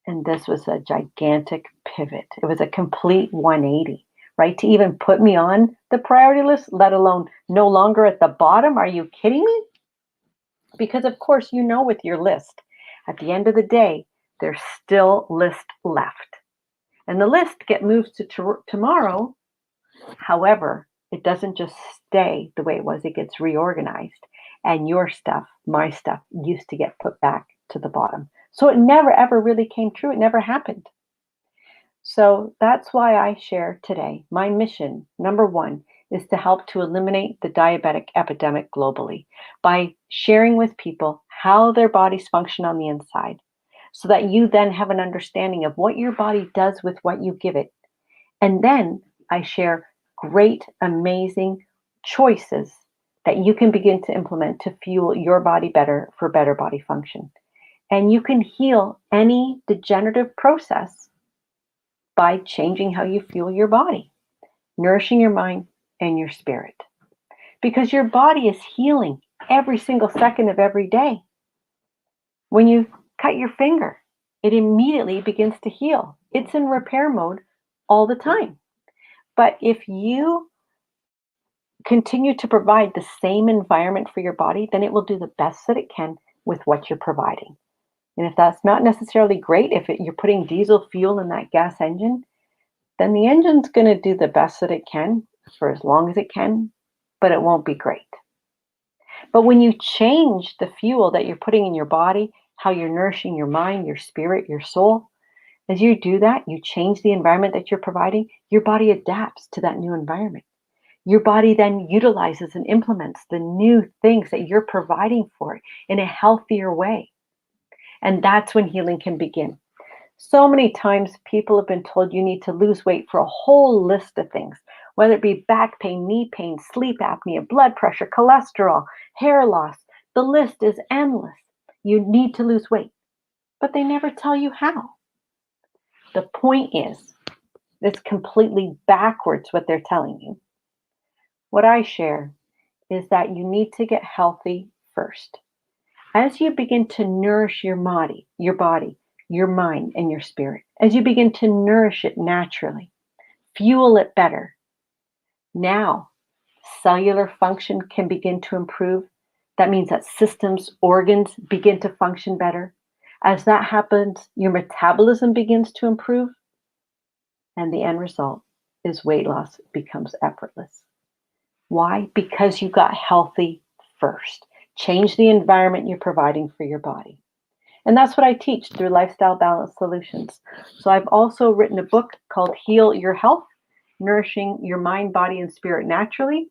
And this was a gigantic pivot. It was a complete 180, right? To even put me on the priority list, let alone no longer at the bottom. Are you kidding me? Because of course, you know, with your list, at the end of the day, there's still list left. And the list get moved to tomorrow. However, it doesn't just stay the way it was. It gets reorganized. And your stuff, my stuff, used to get put back to the bottom. So it never, ever really came true. It never happened. So that's why I share today. My mission, number one, is to help to eliminate the diabetic epidemic globally by sharing with people how their bodies function on the inside, so that you then have an understanding of what your body does with what you give it. And then I share great, amazing choices that you can begin to implement to fuel your body better for better body function. And you can heal any degenerative process by changing how you fuel your body, nourishing your mind and your spirit. Because your body is healing every single second of every day. When you cut your finger, it immediately begins to heal. It's in repair mode all the time. But if you continue to provide the same environment for your body, then it will do the best that it can with what you're providing. And if that's not necessarily great, if you're putting diesel fuel in that gas engine, then the engine's going to do the best that it can for as long as it can, but it won't be great. But when you change the fuel that you're putting in your body, how you're nourishing your mind, your spirit, your soul, as you do that, you change the environment that you're providing, your body adapts to that new environment. Your body then utilizes and implements the new things that you're providing for it in a healthier way. And that's when healing can begin. So many times people have been told you need to lose weight for a whole list of things, whether it be back pain, knee pain, sleep apnea, blood pressure, cholesterol, hair loss. The list is endless. You need to lose weight, but they never tell you how. The point is, it's completely backwards what they're telling you. What I share is that you need to get healthy first. As you begin to nourish your body, your mind, and your spirit, as you begin to nourish it naturally, fuel it better. Now, cellular function can begin to improve. That means that systems, organs begin to function better. As that happens, your metabolism begins to improve, and the end result is weight loss becomes effortless. Why? Because you got healthy first. Change the environment you're providing for your body. And that's what I teach through Lifestyle Balance Solutions. So I've also written a book called Heal Your Health, Nourishing Your Mind, Body, and Spirit Naturally.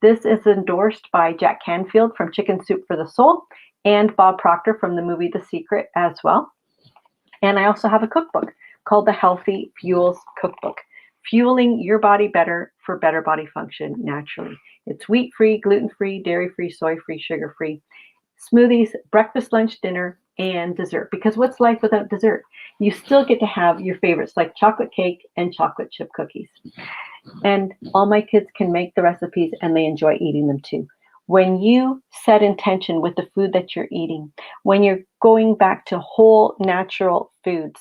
This is endorsed by Jack Canfield from Chicken Soup for the Soul and Bob Proctor from the movie The Secret as well. And I also have a cookbook called the Healthy Fuels Cookbook, Fueling Your Body Better for Better Body Function Naturally. It's wheat-free, gluten-free, dairy-free, soy-free, sugar-free, smoothies, breakfast, lunch, dinner, and dessert. Because what's life without dessert? You still get to have your favorites like chocolate cake and chocolate chip cookies. And all my kids can make the recipes and they enjoy eating them too. When you set intention with the food that you're eating, when you're going back to whole natural foods,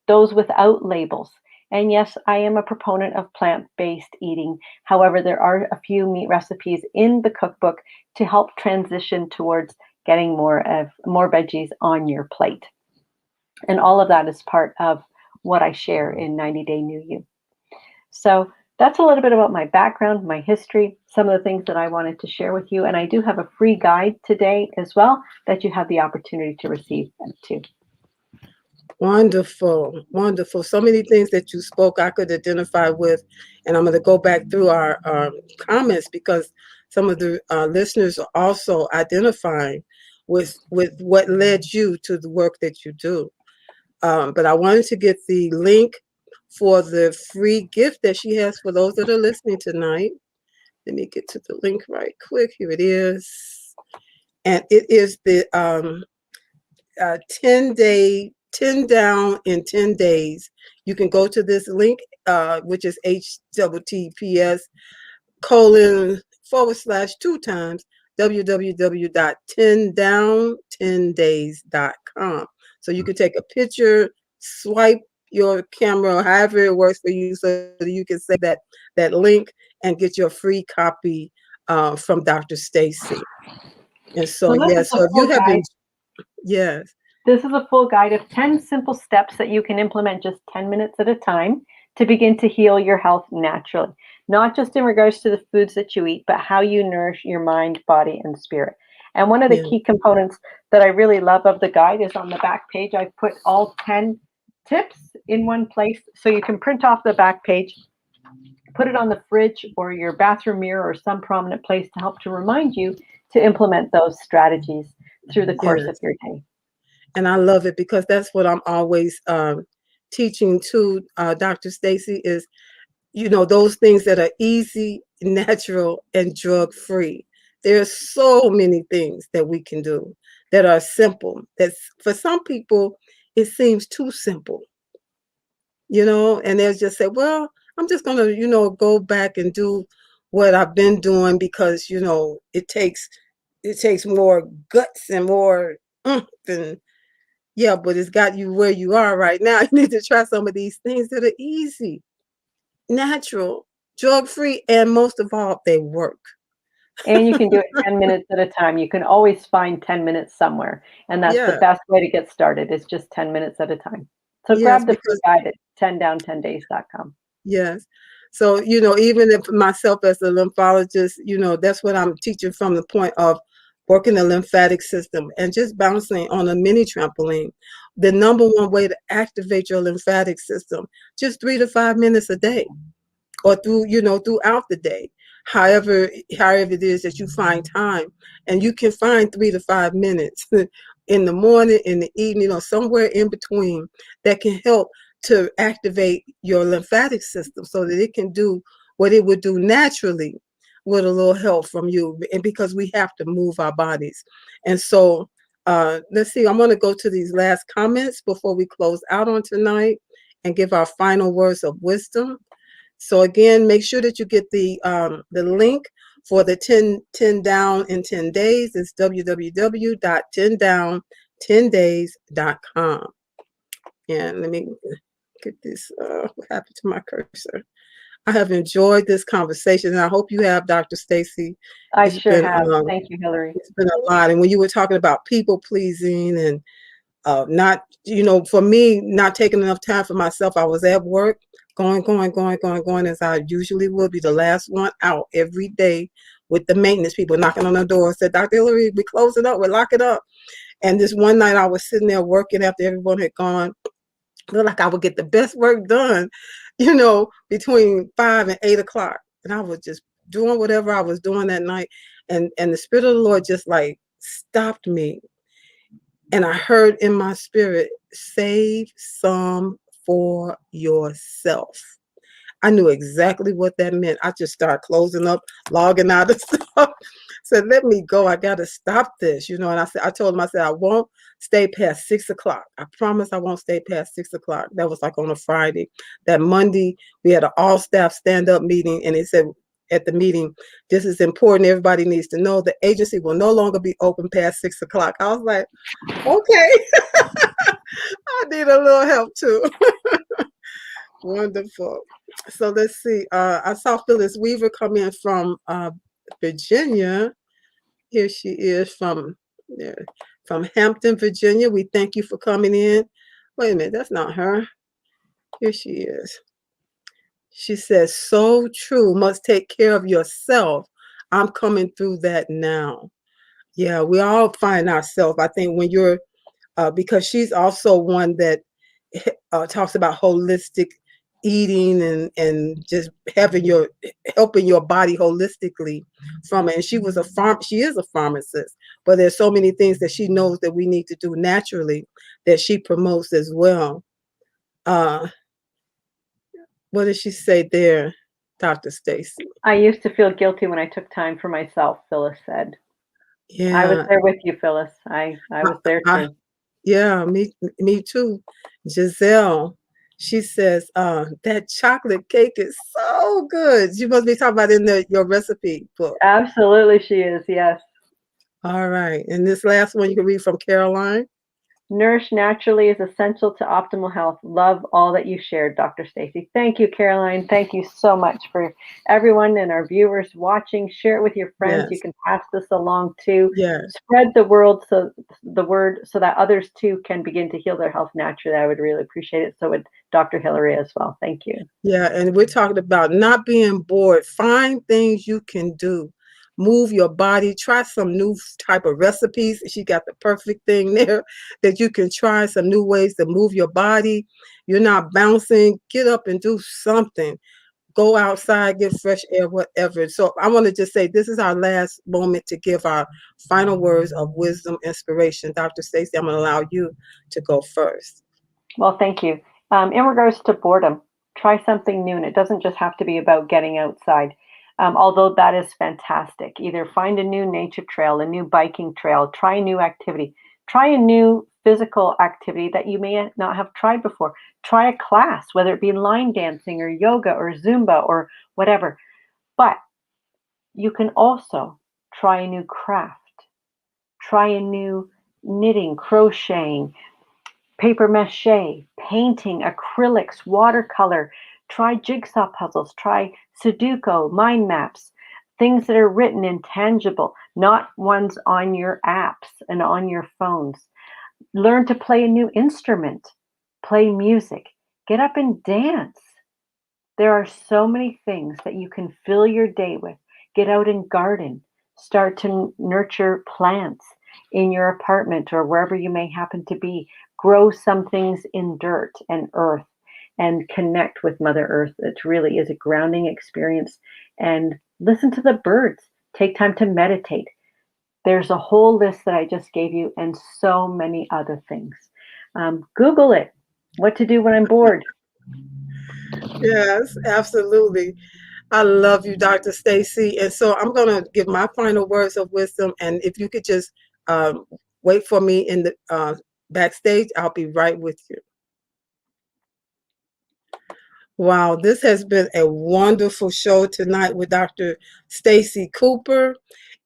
those without labels. And yes, I am a proponent of plant-based eating. However, there are a few meat recipes in the cookbook to help transition towards getting more veggies on your plate. And all of that is part of what I share in 90 Day New You. So that's a little bit about my background, my history, some of the things that I wanted to share with you. And I do have a free guide today as well that you have the opportunity to receive too. Wonderful, wonderful. So many things that you spoke I could identify with, and I'm going to go back through our comments because some of the listeners are also identifying with what led you to the work that you do. But I wanted to get the link for the free gift that she has for those that are listening tonight. Let me get to the link right quick. Here it is. And it is the 10 down in 10 days. You can go to this link, which is https://2 www.10down10days.com. So you can take a picture, swipe your camera, however it works for you, so that you can save that link and get your free copy from Dr. Stacey. And so, So this yeah, is so a if you full have been, guide. yes. This is a full guide of 10 simple steps that you can implement just 10 minutes at a time to begin to heal your health naturally. Not just in regards to the foods that you eat, but how you nourish your mind, body, and spirit. And one of the Yeah. key components that I really love of the guide is on the back page. I've put all 10 tips in one place so you can print off the back page, put it on the fridge or your bathroom mirror or some prominent place to help to remind you to implement those strategies through the course of Yes. your day. And I love it because that's what I'm always teaching to Dr. Stacey is, those things that are easy, natural, and drug-free. There are so many things that we can do that are simple. That's for some people, it seems too simple, and they'll just say, well, I'm just going to, go back and do what I've been doing because, it takes more guts and more oomph and yeah, but it's got you where you are right now. You need to try some of these things that are easy, natural, drug-free, and most of all, they work. And you can do it 10 minutes at a time. You can always find 10 minutes somewhere. And that's the Yeah, best way to get started. It's just 10 minutes at a time. So yes, grab the free because guide at 10down10days.com. yes. So, even if myself as a lymphologist, that's what I'm teaching from the point of working the lymphatic system and just bouncing on a mini trampoline. The number one way to activate your lymphatic system, just 3 to 5 minutes a day or throughout the day. however it is that you find time, and you can find 3 to 5 minutes in the morning, in the evening, or somewhere in between that can help to activate your lymphatic system so that it can do what it would do naturally with a little help from you. And because we have to move our bodies. And so let's see, I'm going to go to these last comments before we close out on tonight and give our final words of wisdom. So again, make sure that you get the link for the 10 down in 10 days. It's www.10down10days.com. And let me get this. What happened to my cursor? I have enjoyed this conversation, and I hope you have, Dr. Stacey. I It's sure been have. Thank you, Hillary. it's been a lot. And when you were talking about people pleasing and not, for me, not taking enough time for myself, I was at work, going, as I usually would be the last one out every day with the maintenance people knocking on the door. Said, Dr. Hillary, we close it up, we lock it up. And this one night I was sitting there working after everyone had gone. Looked like I would get the best work done, between 5 and 8 o'clock. And I was just doing whatever I was doing that night. And the Spirit of the Lord just like stopped me. And I heard in my spirit, save some for yourself. I knew exactly what that meant. I just started closing up, logging out of stuff. Said, let me go. I got to stop this, And I told him, I won't stay past 6 o'clock. I promise I won't stay past 6 o'clock. That was like on a Friday. That Monday, we had an all staff stand up meeting, and they said at the meeting, this is important. Everybody needs to know the agency will no longer be open past 6 o'clock. I was like, okay, I need a little help too. Wonderful. So let's see. I saw Phyllis Weaver come in from Virginia. Here she is from Hampton, Virginia. We thank you for coming in. Wait a minute, that's not her. Here she is. She says, so true. Must take care of yourself. I'm coming through that now. Yeah, we all find ourselves. I think when you're, because she's also one that talks about holistic eating and just helping your body holistically from it. And she is a pharmacist, but there's so many things that she knows that we need to do naturally that she promotes as well. What did she say there, Dr. Stacey? I used to feel guilty when I took time for myself, Phyllis said. I was Yeah, there with you, Phyllis. I was there I, too. yeah, me too. Giselle, she says, that chocolate cake is so good. You must be talking about in your recipe book. Absolutely, she is. Yes. All right. And this last one you can read from Caroline. Nourish naturally is essential to optimal health. Love all that you shared, Dr. Stacey. Thank you, Caroline. Thank you so much for everyone and our viewers watching. Share it with your friends. Yes. You can pass this along too. Yes. Spread the word so that others too can begin to heal their health naturally. I would really appreciate it. So would Dr. Hillary as well. Thank you. Yeah. And we're talking about not being bored. Find things you can do. Move your body. Try some new type of recipes. She got the perfect thing there that you can try some new ways to move your body. You're not bouncing. Get up and do something. Go outside, get fresh air, whatever. So I want to just say this is our last moment to give our final words of wisdom, inspiration. Dr. Stacey, I'm going to allow you to go first. Well, thank you. In regards to boredom, try something new, and it doesn't just have to be about getting outside. Although that is fantastic. Either find a new nature trail, a new biking trail, try a new activity, try a new physical activity that you may not have tried before. Try a class, whether it be line dancing or yoga or Zumba or whatever. But you can also try a new craft, try a new knitting, crocheting, paper mache, painting, acrylics, watercolor. Try jigsaw puzzles, try Sudoku, mind maps, things that are written in tangible, not ones on your apps and on your phones. Learn to play a new instrument, play music, get up and dance. There are so many things that you can fill your day with. Get out and garden, start to nurture plants in your apartment or wherever you may happen to be. Grow some things in dirt and earth and connect with Mother Earth. It really is a grounding experience. And Listen to the birds. Take time to meditate. There's a whole list that I just gave you and so many other things. Google it. What to do when I'm bored. Yes, absolutely. I love you, Dr. Stacey. And so I'm going to give my final words of wisdom. And if you could just um, wait for me in the backstage, I'll be right with you. Wow, this has been a wonderful show tonight with Dr. Stacey Cooper,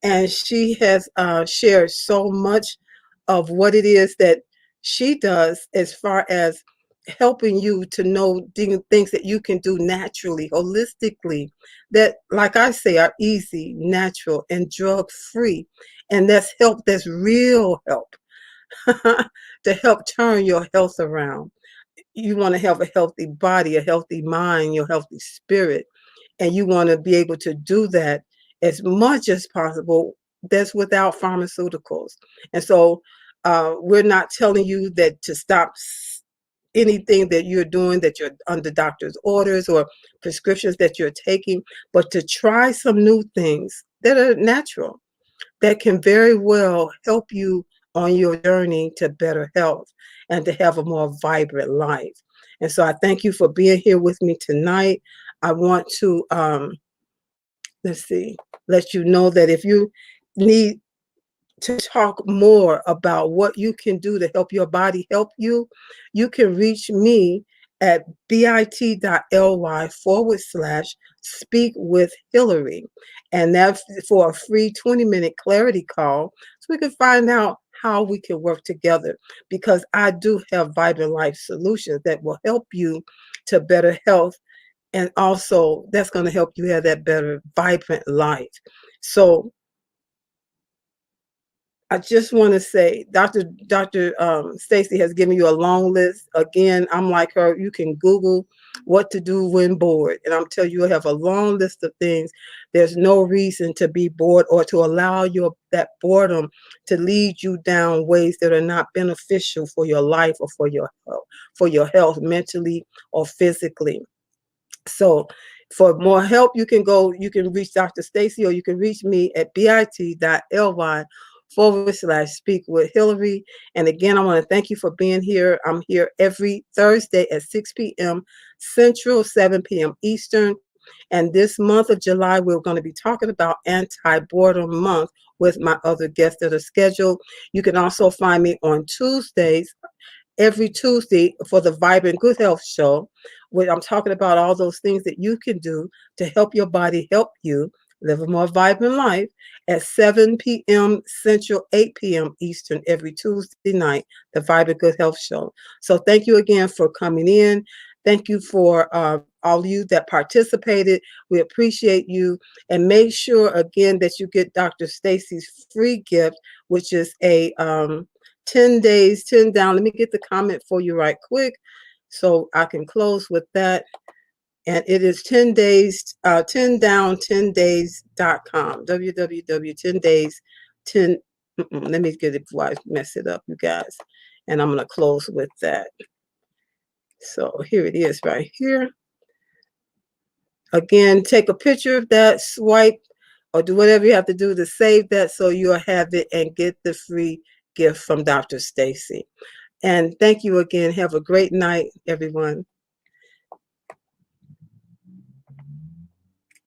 and she has shared so much of what it is that she does as far as helping you to know things that you can do naturally, holistically, that, like I say, are easy, natural, and drug-free. And that's help, that's real help to help turn your health around. You want to have a healthy body, a healthy mind, your healthy spirit, and you want to be able to do that as much as possible. That's without pharmaceuticals. And so we're not telling you that to stop anything that you're doing, that you're under doctor's orders or prescriptions that you're taking, but to try some new things that are natural, that can very well help you on your journey to better health and to have a more vibrant life. And so I thank you for being here with me tonight. I want to let's see, let you know that if you need to talk more about what you can do to help your body help you, you can reach me at bit.ly/speak with Hillary. And that's for a free 20-minute clarity call so we can find out how we can work together, because I do have Vibrant Life solutions that will help you to better health. And also that's going to help you have that better vibrant life. So I just want to say, Dr. Stacey has given you a long list. Again, I'm like her. You can Google what to do when bored, and I'm telling you, you'll have a long list of things. There's no reason to be bored or to allow that boredom to lead you down ways that are not beneficial for your life or for your health, mentally or physically. So for more help, you can reach Dr. Stacey, or you can reach me at bit.ly/speak with Hillary. And again, I want to thank you for being here. I'm here every Thursday at 6 p.m. Central, 7 p.m. Eastern. And this month of July, we're going to be talking about Anti-Boredom Month with my other guests that are scheduled. You can also find me on Tuesdays, every Tuesday, for the Vibrant Good Health Show, where I'm talking about all those things that you can do to help your body help you live a more vibrant life, at 7 p.m. Central, 8 p.m. Eastern every Tuesday night, the Vibrant Good Health Show. So thank you again for coming in. Thank you for all of you that participated. We appreciate you. And make sure, again, that you get Dr. Stacey's free gift, which is a 10 days, 10 down. Let me get the comment for you right quick so I can close with that. And it is 10 days, 10 down, 10days.com, www.10days, 10, let me get it before I mess it up, you guys. And I'm going to close with that. So here it is right here. Again, take a picture of that, swipe, or do whatever you have to do to save that so you'll have it and get the free gift from Dr. Stacey. And thank you again. Have a great night, everyone.